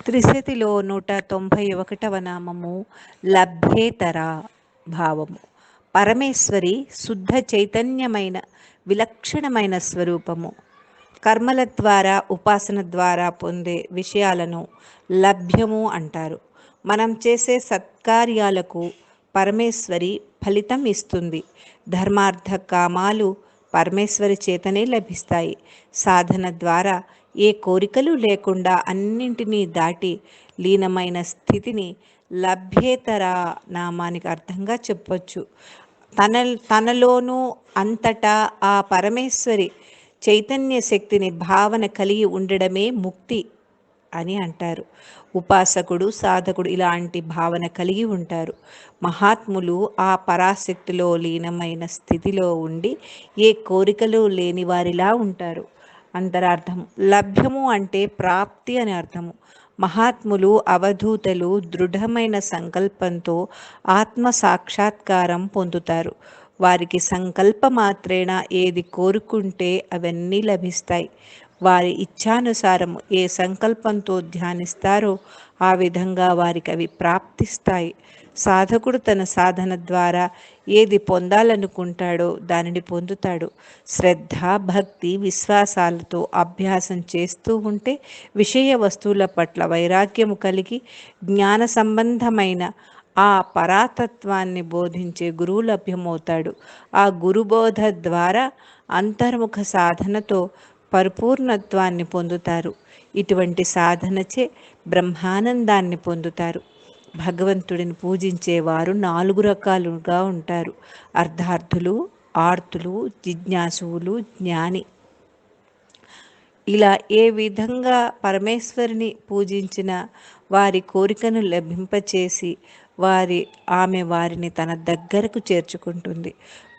త్రిశతిలో 191వ నామము లభ్యేతర భావము. పరమేశ్వరి శుద్ధ చైతన్యమైన విలక్షణమైన స్వరూపము. కర్మల ద్వారా ఉపాసన ద్వారా పొందే విషయాలను లభ్యము అంటారు. మనం చేసే సత్కార్యాలకు పరమేశ్వరి ఫలితం ఇస్తుంది. ధర్మార్థ కామాలు పరమేశ్వరి చేతనే లభిస్తాయి. సాధన ద్వారా ఏ కోరికలు లేకుండా అన్నింటినీ దాటి లీనమైన స్థితిని లభ్యేతర నామానికి అర్థంగా చెప్పొచ్చు. తనలోనూ అంతటా ఆ పరమేశ్వరి చైతన్య శక్తిని భావన కలిగి ఉండడమే ముక్తి అని అంటారు. ఉపాసకుడు సాధకుడు ఇలాంటి భావన కలిగి ఉంటారు. మహాత్ములు ఆ పరాశక్తిలో లీనమైన స్థితిలో ఉండి ఏ కోరికలు లేని వారిలా ఉంటారు. అంతరార్థం లభ్యము అంటే ప్రాప్తి అని అర్థము. మహాత్ములు అవధూతలు దృఢమైన సంకల్పంతో ఆత్మ సాక్షాత్కారం పొందుతారు. వారికి సంకల్ప మాత్రేన ఏది కోరుకుంటే అవన్నీ లభిస్తాయి. వారి ఇచ్ఛానుసారము ఏ సంకల్పంతో ధ్యానిస్తారో ఆ విధంగా వారికి అవి ప్రాప్తిస్తాయి. సాధకుడు తన సాధన ద్వారా ఏది పొందాలనుకుంటాడో దానిని పొందుతాడు. శ్రద్ధ, భక్తి, విశ్వాసాలతో అభ్యాసం చేస్తూ ఉంటే విషయ వస్తువుల పట్ల వైరాగ్యము కలిగి జ్ఞాన సంబంధమైన ఆ పరాతత్వాన్ని బోధించే గురువు లభ్యమవుతాడు. ఆ గురుబోధ ద్వారా అంతర్ముఖ సాధనతో పరిపూర్ణత్వాన్ని పొందుతారు. ఇటువంటి సాధనచే బ్రహ్మానందాన్ని పొందుతారు. భగవంతుడిని పూజించేవారు 4 రకాలుగా ఉంటారు: అర్ధార్థులు, ఆర్తులు, జిజ్ఞాసువులు, జ్ఞాని. ఇలా ఏ విధంగా పరమేశ్వరిని పూజించిన వారి కోరికను లభింపచేసి ఆమె వారిని తన దగ్గరకు చేర్చుకుంటుంది.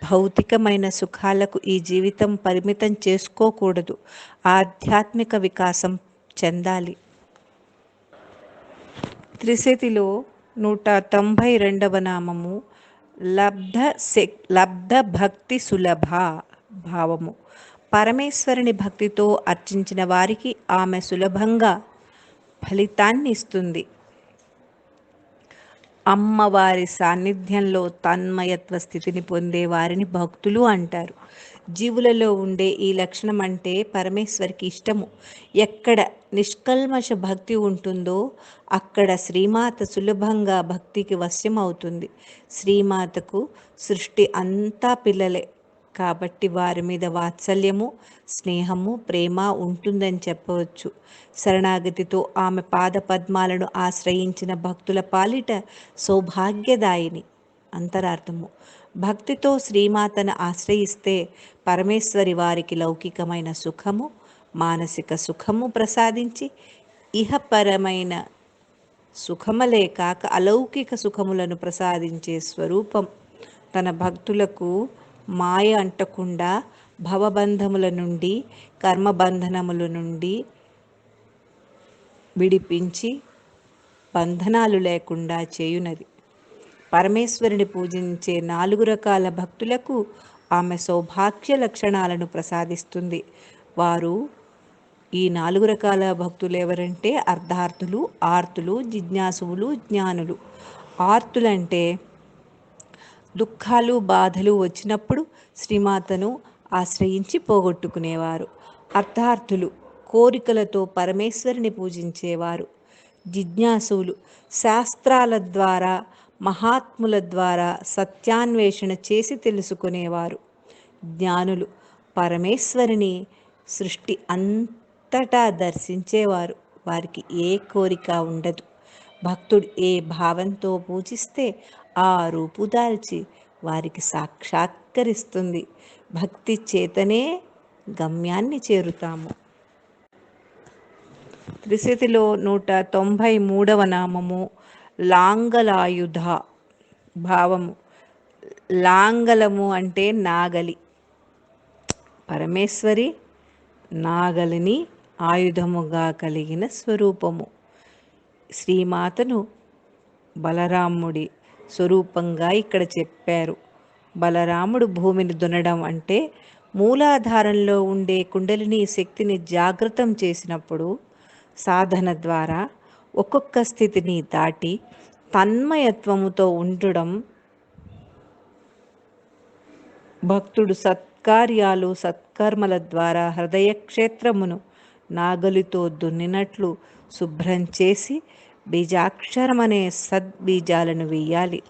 భౌతికమైన సుఖాలకు ఈ జీవితం పరిమితం చేసుకోకూడదు. ఆధ్యాత్మిక వికాసం చెందాలి. త్రిశతిలో 192వ నామము లబ్ధ భక్తి సులభ భావము. పరమేశ్వరుని భక్తితో అర్చించిన వారికి ఆమె సులభంగా ఫలితాన్ని ఇస్తుంది. అమ్మవారి సాన్నిధ్యంలో తన్మయత్వ స్థితిని పొందే వారిని భక్తులు అంటారు. జీవులలో ఉండే ఈ లక్షణం అంటే పరమేశ్వరికి ఇష్టము. ఎక్కడ నిష్కల్మష భక్తి ఉంటుందో అక్కడ శ్రీమాత సులభంగా భక్తికి వశ్యం అవుతుంది. శ్రీమాతకు సృష్టి అంతా పిల్లలే కాబట్టి వారి మీద వాత్సల్యము, స్నేహము, ప్రేమ ఉంటుందని చెప్పవచ్చు. శరణాగతితో ఆమె పాద పద్మాలను ఆశ్రయించిన భక్తుల పాలిట సౌభాగ్యదాయిని. అంతరార్థము భక్తితో శ్రీమాతను ఆశ్రయిస్తే పరమేశ్వరి వారికి లౌకికమైన సుఖము, మానసిక సుఖము ప్రసాదించి ఇహపరమైన సుఖములే కాక అలౌకిక సుఖములను ప్రసాదించే స్వరూపం. తన భక్తులకు మాయ అంటకుండా భవబంధముల నుండి, కర్మబంధనముల నుండి విడిపించి బంధనాలు లేకుండా చేయునది. పరమేశ్వరుని పూజించే 4 రకాల భక్తులకు ఆమె సౌభాగ్య లక్షణాలను ప్రసాదిస్తుంది. వారు ఈ 4 రకాల భక్తులు ఎవరంటే అర్ధార్థులు, ఆర్తులు, జిజ్ఞాసువులు, జ్ఞానులు. ఆర్తులంటే దుఃఖాలు, బాధలు వచ్చినప్పుడు శ్రీమాతను ఆశ్రయించి పోగొట్టుకునేవారు. అర్థార్థులు కోరికలతో పరమేశ్వరిని పూజించేవారు. జిజ్ఞాసువులు శాస్త్రాల ద్వారా, మహాత్ముల ద్వారా సత్యాన్వేషణ చేసి తెలుసుకునేవారు. జ్ఞానులు పరమేశ్వరిని సృష్టి అంతటా దర్శించేవారు. వారికి ఏ కోరిక ఉండదు. భక్తుడు ఏ భావంతో పూజిస్తే ఆ రూపుదాల్చి వారికి సాక్షాత్కరిస్తుంది. భక్తి చేతనే గమ్యాన్ని చేరుతాము. త్రిశతిలో 193వ నామము లాంగలాయుధ భావము. లాంగలము అంటే నాగలి. పరమేశ్వరి నాగలిని ఆయుధముగా కలిగిన స్వరూపము. శ్రీమాతను బలరాముడి స్వరూపంగా ఇక్కడ చెప్పారు. బలరాముడు భూమిని దున్నడం అంటే మూలాధారంలో ఉండే కుండలిని శక్తిని జాగృతం చేసినప్పుడు సాధన ద్వారా ఒక్కొక్క స్థితిని దాటి తన్మయత్వముతో ఉండడం భక్తుడు సత్కార్యాలు సత్కర్మల ద్వారా హృదయ క్షేత్రమును నాగలితో దున్నినట్లు శుభ్రం చేసి బీజాక్షరమనే సద్బీజాలను వేయాలి.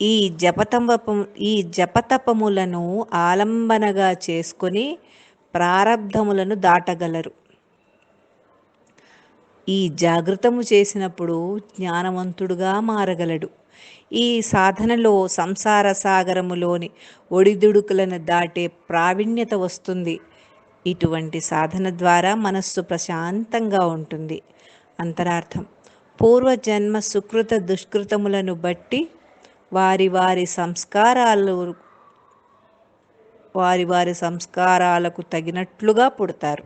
ఈ జపతపములను ఆలంబనగా చేసుకొని ప్రారబ్ధములను దాటగలరు. ఈ జాగృతము చేసినప్పుడు జ్ఞానవంతుడుగా మారగలడు. ఈ సాధనలో సంసార సాగరములోని ఒడిదుడుకులను దాటే ప్రావీణ్యత వస్తుంది. ఇటువంటి సాధన ద్వారా మనస్సు ప్రశాంతంగా ఉంటుంది. అంతరార్థం: పూర్వజన్మ సుకృత దుష్కృతములను బట్టి వారి వారి సంస్కారాలకు తగినట్లుగా పుడతారు.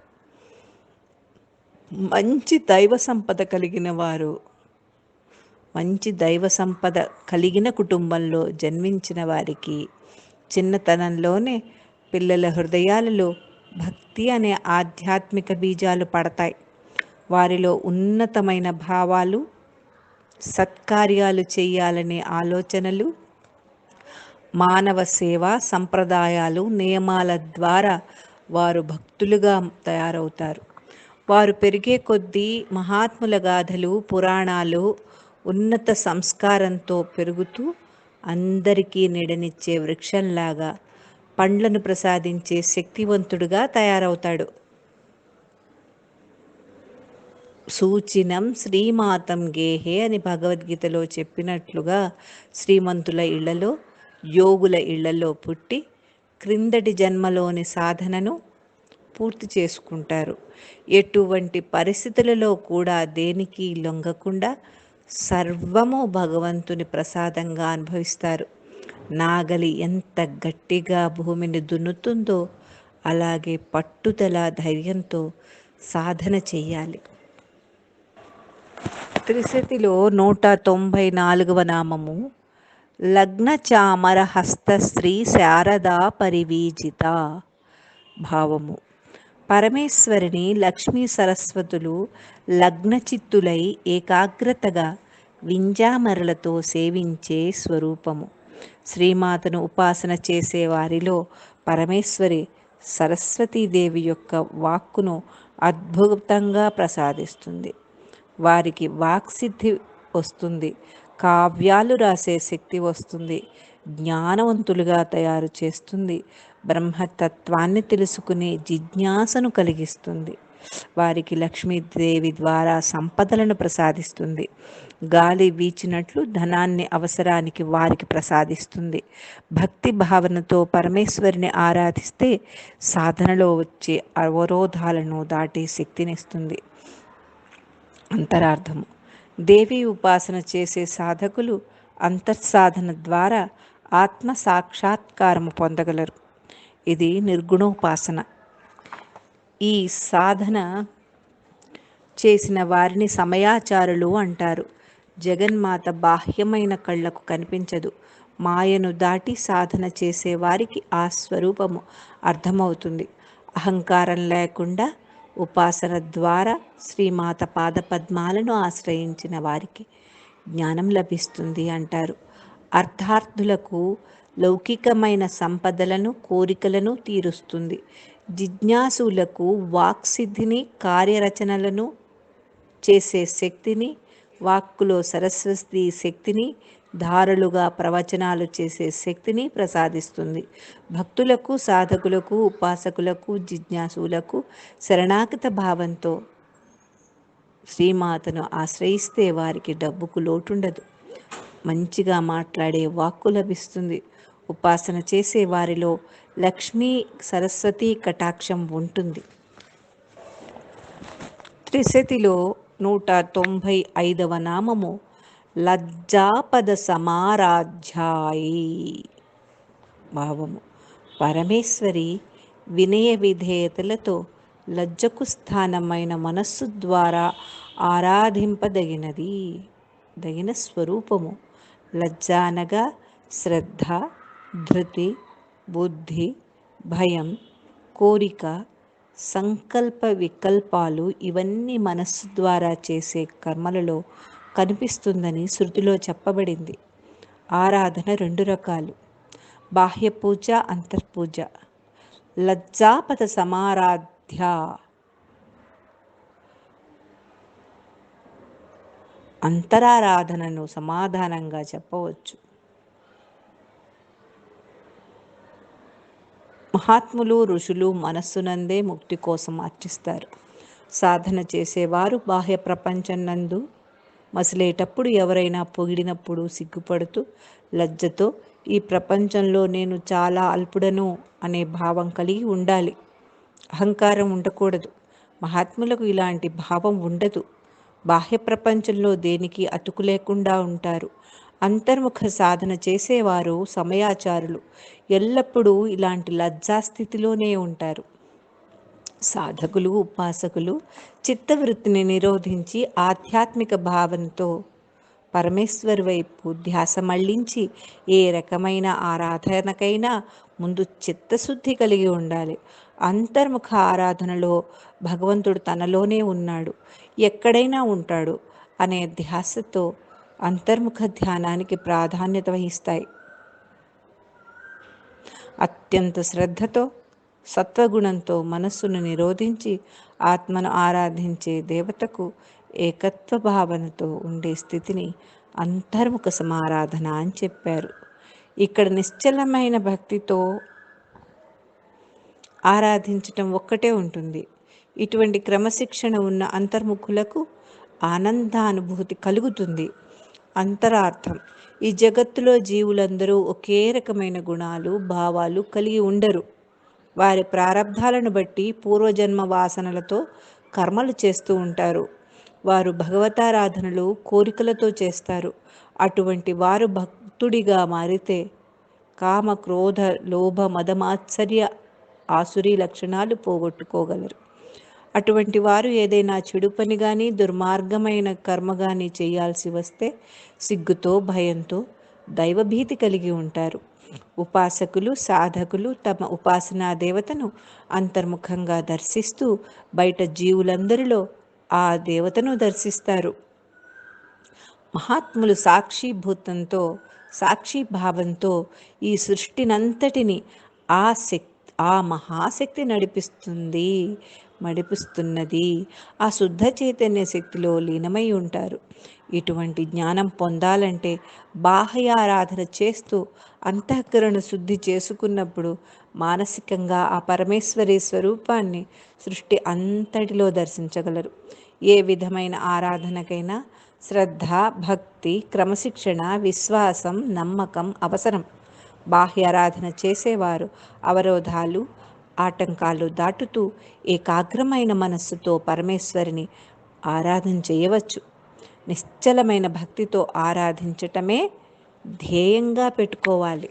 మంచి దైవ సంపద కలిగిన కుటుంబంలో జన్మించిన వారికి చిన్నతనంలోనే పిల్లల హృదయాలలో భక్తి అనే ఆధ్యాత్మిక బీజాలు పడతాయి. వారిలో ఉన్నతమైన భావాలు, సత్కార్యాలు చేయాలనే ఆలోచనలు, మానవ సేవా సంప్రదాయాలు, నియమాల ద్వారా వారు భక్తులుగా తయారవుతారు. వారు పెరిగే కొద్దీ మహాత్ముల గాథలు, పురాణాలు ఉన్నత సంస్కారంతో పెరుగుతూ అందరికీ నీడనిచ్చే వృక్షంలాగా పండ్లను ప్రసాదించే శక్తివంతుడుగా తయారవుతాడు. సూచినం శ్రీమాతం గేహే అని భగవద్గీతలో చెప్పినట్లుగా శ్రీమంతుల ఇళ్లలో, యోగుల ఇళ్లలో పుట్టి క్రిందటి జన్మలోని సాధనను పూర్తి చేసుకుంటారు. ఎటువంటి పరిస్థితులలో కూడా దేనికి లొంగకుండా సర్వము భగవంతుని ప్రసాదంగా అనుభవిస్తారు. నాగలి ఎంత గట్టిగా భూమిని దున్నుతుందో అలాగే పట్టుదల, ధైర్యంతో సాధన చెయ్యాలి. త్రిశతిలో 194వ నామము లగ్న చామర హస్తశ్రీ శారదా పరివీజిత. భావము: పరమేశ్వరిని లక్ష్మీ సరస్వతులు లగ్నచిత్తులై ఏకాగ్రతగా వింజామరలతో సేవించే స్వరూపము. శ్రీమాతను ఉపాసన చేసే వారిలో పరమేశ్వరి సరస్వతీదేవి యొక్క వాక్కును అద్భుతంగా ప్రసాదిస్తుంది. వారికి వాక్సిద్ధి వస్తుంది, కావ్యాలు రాసే శక్తి వస్తుంది, జ్ఞానవంతులుగా తయారు చేస్తుంది, బ్రహ్మతత్వాన్ని తెలుసుకునే జిజ్ఞాసను కలిగిస్తుంది. వారికి లక్ష్మీదేవి ద్వారా సంపదలను ప్రసాదిస్తుంది. గాలి వీచినట్లు ధనాన్ని అవసరానికి వారికి ప్రసాదిస్తుంది. భక్తి భావనతో పరమేశ్వరిని ఆరాధిస్తే సాధనలో వచ్చే అవరోధాలను దాటే శక్తినిస్తుంది. అంతరార్థము: దేవి ఉపాసన చేసే సాధకులు అంతర్సాధన ద్వారా ఆత్మ సాక్షాత్కారము పొందగలరు. ఇది నిర్గుణోపాసన. ఈ సాధన చేసిన వారిని సమయాచారులు అంటారు. జగన్మాత బాహ్యమైన కళ్లకు కనిపించదు. మాయను దాటి సాధన చేసే వారికి ఆ స్వరూపము అర్థమవుతుంది. అహంకారం లేకుండా ఉపాసన ద్వారా శ్రీమాత పాదపద్మాలను ఆశ్రయించిన వారికి జ్ఞానం లభిస్తుంది అంటారు. అర్థార్థులకు లౌకికమైన సంపదలను, కోరికలను తీరుస్తుంది. జిజ్ఞాసులకు వాక్సిద్ధిని, కార్యరచనలను చేసే శక్తిని, వాక్కులో సరస్వతి శక్తిని, ధారలుగా ప్రవచనాలు చేసే శక్తిని ప్రసాదిస్తుంది. భక్తులకు, సాధకులకు, ఉపాసకులకు, జిజ్ఞాసులకు శరణాగత భావంతో శ్రీమాతను ఆశ్రయిస్తే వారికి డబ్బుకు లోటుండదు. మంచిగా మాట్లాడే వాక్కు లభిస్తుంది. ఉపాసన చేసే వారిలో లక్ష్మీ సరస్వతి కటాక్షం ఉంటుంది. త్రిశతిలో 195వ నామము లజ్జాపద సమారాధ్యాయి. భావము: పరమేశ్వరి వినయ విధేయతలతో లజ్జకు స్థానమైన మనస్సు ద్వారా ఆరాధింపదగిన స్వరూపము. లజ్జ అనగా శ్రద్ధ, ధృతి, బుద్ధి, భయం, కోరిక, సంకల్ప వికల్పాలు ఇవన్నీ మనస్సు ద్వారా చేసే కర్మలలో కనిపిస్తుందని శృతిలో చెప్పబడింది. ఆరాధన 2 రకాలు: బాహ్య పూజ, అంతర్పూజ. లజ్జాపద సమారాధ్య అంతరారాధనను సమాధానంగా చెప్పవచ్చు. మహాత్ములు, ఋషులు మనస్సునందే ముక్తి కోసం అర్చిస్తారు. సాధన చేసేవారు బాహ్య ప్రపంచం నందు మసిలేటప్పుడు, ఎవరైనా పొగిడినప్పుడు సిగ్గుపడుతూ, లజ్జతో ఈ ప్రపంచంలో నేను చాలా అల్పుడను అనే భావం కలిగి ఉండాలి. అహంకారం ఉండకూడదు. మహాత్ములకు ఇలాంటి భావం ఉండదు. బాహ్య ప్రపంచంలో దేనికి అతుకు లేకుండా ఉంటారు. అంతర్ముఖ సాధన చేసేవారు సమయాచారులు. ఎల్లప్పుడూ ఇలాంటి లజ్జాస్థితిలోనే ఉంటారు. సాధకులు, ఉపాసకులు చిత్తవృత్తిని నిరోధించి ఆధ్యాత్మిక భావంతో పరమేశ్వరు వైపు ధ్యాస మళ్లించి ఏ రకమైన ఆరాధనకైనా ముందు చిత్తశుద్ధి కలిగి ఉండాలి. అంతర్ముఖ ఆరాధనలో భగవంతుడు తనలోనే ఉన్నాడు, ఎక్కడైనా ఉంటాడు అనే ధ్యాసతో అంతర్ముఖ ధ్యానానికి ప్రాధాన్యత వహిస్తాయి. అత్యంత శ్రద్ధతో, సత్వగుణంతో మనస్సును నిరోధించి ఆత్మను ఆరాధించే దేవతకు ఏకత్వ భావనతో ఉండే స్థితిని అంతర్ముఖ సమారాధన అని చెప్పారు. ఇక్కడ నిశ్చలమైన భక్తితో ఆరాధించటం ఒక్కటే ఉంటుంది. ఇటువంటి క్రమశిక్షణ ఉన్న అంతర్ముఖులకు ఆనందానుభూతి కలుగుతుంది. అంతరార్థం: ఈ జగత్తులో జీవులందరూ ఒకే రకమైన గుణాలు, భావాలు కలిగి ఉండరు. వారి ప్రారబ్ధాలను బట్టి పూర్వజన్మ వాసనలతో కర్మలు చేస్తూ ఉంటారు. వారు భగవతారాధనలు కోరికలతో చేస్తారు. అటువంటి వారు భక్తుడిగా మారితే కామ, క్రోధ, లోభ, మదమాత్సర్య ఆసురీ లక్షణాలు పోగొట్టుకోగలరు. అటువంటి వారు ఏదైనా చెడు పని కానీ, దుర్మార్గమైన కర్మ కానీ చేయాల్సి వస్తే సిగ్గుతో, భయంతో, దైవభీతి కలిగి ఉంటారు. ఉపాసకులు, సాధకులు తమ ఉపాసనా దేవతను అంతర్ముఖంగా దర్శిస్తూ బయట జీవులందరిలో ఆ దేవతను దర్శిస్తారు. మహాత్ములు సాక్షిభూతంతో, సాక్షిభావంతో ఈ సృష్టినంతటిని ఆ మహాశక్తి నడిపిస్తున్నది. ఆ శుద్ధ చైతన్య శక్తిలో లీనమై ఉంటారు. ఇటువంటి జ్ఞానం పొందాలంటే బాహ్యారాధన చేస్తూ అంతఃకరణ శుద్ధి చేసుకున్నప్పుడు మానసికంగా ఆ పరమేశ్వరి స్వరూపాన్ని సృష్టి అంతటిలో దర్శించగలరు. ఏ విధమైన ఆరాధనకైనా శ్రద్ధ, భక్తి, క్రమశిక్షణ, విశ్వాసం, నమ్మకం అవసరం. బాహ్యారాధన చేసేవారు అవరోధాలు, ఆటంకాలు దాటుతూ ఏకాగ్రమైన మనస్సుతో పరమేశ్వరిని ఆరాధన చేయవచ్చు. నిశ్చలమైన భక్తితో ఆరాధించటమే ధ్యేయంగా పెట్టుకోవాలి.